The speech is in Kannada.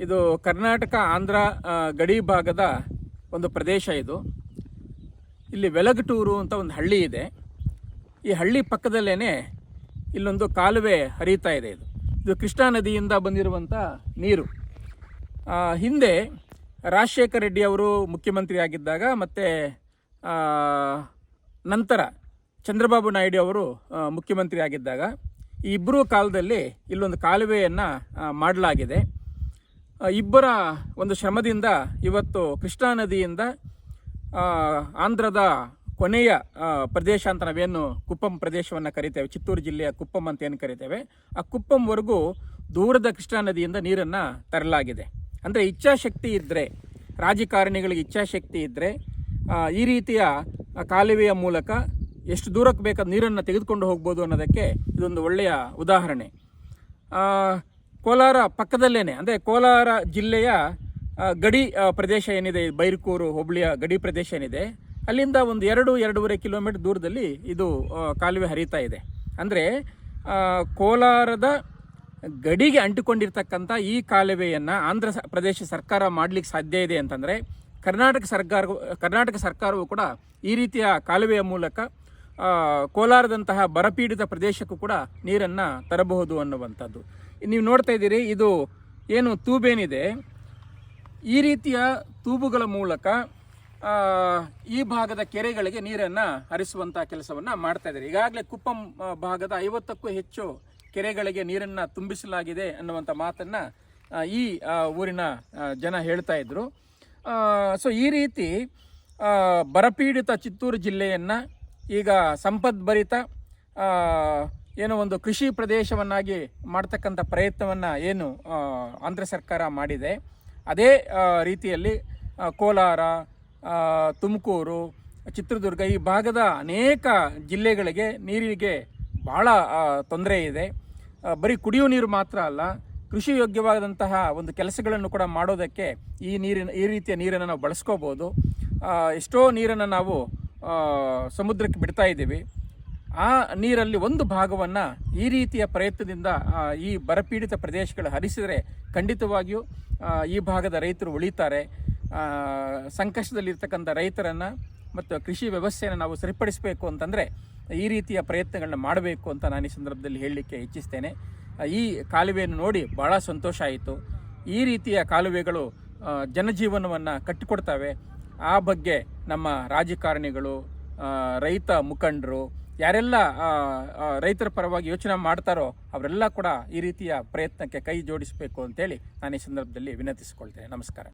ಇದು ಕರ್ನಾಟಕ ಆಂಧ್ರ ಗಡಿ ಭಾಗದ ಒಂದು ಪ್ರದೇಶ. ಇಲ್ಲಿ ವೆಲಗಟೂರು ಅಂತ ಒಂದು ಹಳ್ಳಿ ಇದೆ. ಈ ಹಳ್ಳಿ ಪಕ್ಕದಲ್ಲೇ ಇಲ್ಲೊಂದು ಕಾಲುವೆ ಹರಿತಾ ಇದೆ. ಇದು ಕೃಷ್ಣಾ ನದಿಯಿಂದ ಬಂದಿರುವಂಥ ನೀರು. ಹಿಂದೆ ರಾಜಶೇಖರ ರೆಡ್ಡಿ ಅವರು ಮುಖ್ಯಮಂತ್ರಿ ಆಗಿದ್ದಾಗ ಮತ್ತು ನಂತರ ಚಂದ್ರಬಾಬು ನಾಯ್ಡು ಅವರು ಮುಖ್ಯಮಂತ್ರಿ ಆಗಿದ್ದಾಗ ಈ ಇಬ್ಬರೂ ಕಾಲದಲ್ಲಿ ಇಲ್ಲೊಂದು ಕಾಲುವೆಯನ್ನು ಮಾಡಲಾಗಿದೆ. ಇಬ್ಬರ ಒಂದು ಶ್ರಮದಿಂದ ಇವತ್ತು ಕೃಷ್ಣಾ ನದಿಯಿಂದ ಆಂಧ್ರದ ಕೊನೆಯ ಪ್ರದೇಶ ಅಂತ ನಾವೇನು ಕುಪ್ಪಂ ಪ್ರದೇಶವನ್ನು ಕರಿತೇವೆ, ಚಿತ್ತೂರು ಜಿಲ್ಲೆಯ ಕುಪ್ಪಂ ಅಂತ ಏನು ಕರಿತೇವೆ, ಆ ಕುಪ್ಪಂವರೆಗೂ ದೂರದ ಕೃಷ್ಣಾ ನದಿಯಿಂದ ನೀರನ್ನು ತರಲಾಗಿದೆ. ಅಂದರೆ ಇಚ್ಛಾಶಕ್ತಿ ಇದ್ದರೆ, ರಾಜಕಾರಣಿಗಳಿಗೆ ಇಚ್ಛಾಶಕ್ತಿ ಇದ್ದರೆ ಈ ರೀತಿಯ ಕಾಲುವೆಯ ಮೂಲಕ ಎಷ್ಟು ದೂರಕ್ಕೆ ಬೇಕಾದ ನೀರನ್ನು ತೆಗೆದುಕೊಂಡು ಹೋಗ್ಬೋದು ಅನ್ನೋದಕ್ಕೆ ಇದೊಂದು ಒಳ್ಳೆಯ ಉದಾಹರಣೆ. ಕೋಲಾರ ಪಕ್ಕದಲ್ಲೇ, ಅಂದರೆ ಕೋಲಾರ ಜಿಲ್ಲೆಯ ಗಡಿ ಪ್ರದೇಶ ಏನಿದೆ, ಬೈರ್ಕೂರು ಹೋಬಳಿಯ ಗಡಿ ಪ್ರದೇಶ ಏನಿದೆ, ಅಲ್ಲಿಂದ ಒಂದು 2-2.5 ಕಿಲೋಮೀಟರ್ ದೂರದಲ್ಲಿ ಇದು ಕಾಲುವೆ ಹರಿತಾ ಇದೆ. ಅಂದರೆ ಕೋಲಾರದ ಗಡಿಗೆ ಅಂಟಿಕೊಂಡಿರ್ತಕ್ಕಂಥ ಈ ಕಾಲುವೆಯನ್ನು ಆಂಧ್ರ ಪ್ರದೇಶ ಸರ್ಕಾರ ಮಾಡಲಿಕ್ಕೆ ಸಾಧ್ಯ ಇದೆ ಅಂತಂದರೆ ಕರ್ನಾಟಕ ಸರ್ಕಾರವು ಕೂಡ ಈ ರೀತಿಯ ಕಾಲುವೆಯ ಮೂಲಕ ಕೋಲಾರದಂತಹ ಬರಪೀಡಿತ ಪ್ರದೇಶಕ್ಕೂ ಕೂಡ ನೀರನ್ನು ತರಬಹುದು ಅನ್ನುವಂಥದ್ದು. ನೀವು ನೋಡ್ತಾ ಇದ್ದೀರಿ, ಇದು ಏನು ತೂಬೇನಿದೆ, ಈ ರೀತಿಯ ತೂಬುಗಳ ಮೂಲಕ ಈ ಭಾಗದ ಕೆರೆಗಳಿಗೆ ನೀರನ್ನು ಹರಿಸುವಂಥ ಕೆಲಸವನ್ನು ಮಾಡ್ತಾ ಇದ್ದಾರೆ. ಈಗಾಗಲೇ ಕುಪ್ಪಂ ಭಾಗದ 50ಕ್ಕೂ ಹೆಚ್ಚು ಕೆರೆಗಳಿಗೆ ನೀರನ್ನು ತುಂಬಿಸಲಾಗಿದೆ ಅನ್ನುವಂಥ ಮಾತನ್ನು ಈ ಊರಿನ ಜನ ಹೇಳ್ತಾ ಇದ್ರು. ಸೊ ಈ ರೀತಿ ಬರಪೀಡಿತ ಚಿತ್ತೂರು ಜಿಲ್ಲೆಯನ್ನು ಈಗ ಸಂಪದ್ಭರಿತ ಏನೋ ಒಂದು ಕೃಷಿ ಪ್ರದೇಶವನ್ನಾಗಿ ಮಾಡ್ತಕ್ಕಂಥ ಪ್ರಯತ್ನವನ್ನು ಏನು ಆಂಧ್ರ ಸರ್ಕಾರ ಮಾಡಿದೆ, ಅದೇ ರೀತಿಯಲ್ಲಿ ಕೋಲಾರ, ತುಮಕೂರು, ಚಿತ್ರದುರ್ಗ ಈ ಭಾಗದ ಅನೇಕ ಜಿಲ್ಲೆಗಳಿಗೆ ನೀರಿಗೆ ಭಾಳ ತೊಂದರೆ ಇದೆ. ಬರೀ ಕುಡಿಯುವ ನೀರು ಮಾತ್ರ ಅಲ್ಲ, ಕೃಷಿ ಯೋಗ್ಯವಾದಂತಹ ಒಂದು ಕೆಲಸಗಳನ್ನು ಕೂಡ ಮಾಡೋದಕ್ಕೆ ಈ ರೀತಿಯ ನೀರನ್ನು ನಾವು ಬಳಸ್ಕೋಬೋದು. ಎಷ್ಟೋ ನೀರನ್ನು ನಾವು ಸಮುದ್ರಕ್ಕೆ ಬಿಡ್ತಾ ಇದ್ದೀವಿ. ಆ ನೀರಲ್ಲಿ ಒಂದು ಭಾಗವನ್ನು ಈ ರೀತಿಯ ಪ್ರಯತ್ನದಿಂದ ಈ ಬರಪೀಡಿತ ಪ್ರದೇಶಗಳು ಹರಿಸಿದರೆ ಖಂಡಿತವಾಗಿಯೂ ಈ ಭಾಗದ ರೈತರು ಉಳಿತಾರೆ. ಸಂಕಷ್ಟದಲ್ಲಿರ್ತಕ್ಕಂಥ ರೈತರನ್ನು ಮತ್ತು ಕೃಷಿ ವ್ಯವಸ್ಥೆಯನ್ನು ನಾವು ಸರಿಪಡಿಸಬೇಕು ಅಂತಂದರೆ ಈ ರೀತಿಯ ಪ್ರಯತ್ನಗಳನ್ನ ಮಾಡಬೇಕು ಅಂತ ನಾನು ಈ ಸಂದರ್ಭದಲ್ಲಿ ಹೇಳಲಿಕ್ಕೆ ಇಚ್ಛಿಸ್ತೇನೆ. ಈ ಕಾಲುವೆಯನ್ನು ನೋಡಿ ಭಾಳ ಸಂತೋಷ ಆಯಿತು. ಈ ರೀತಿಯ ಕಾಲುವೆಗಳು ಜನಜೀವನವನ್ನು ಕಟ್ಟಿಕೊಡ್ತವೆ. ಆ ಬಗ್ಗೆ ನಮ್ಮ ರಾಜಕಾರಣಿಗಳು, ರೈತ ಮುಖಂಡರು, ಯಾರೆಲ್ಲ ರೈತರ ಪರವಾಗಿ ಯೋಚನೆ ಮಾಡ್ತಾರೋ ಅವರೆಲ್ಲ ಕೂಡ ಈ ರೀತಿಯ ಪ್ರಯತ್ನಕ್ಕೆ ಕೈ ಜೋಡಿಸಬೇಕು ಅಂತೇಳಿ ನಾನು ಈ ಸಂದರ್ಭದಲ್ಲಿ ವಿನಂತಿಸಿಕೊಳ್ತೇನೆ. ನಮಸ್ಕಾರ.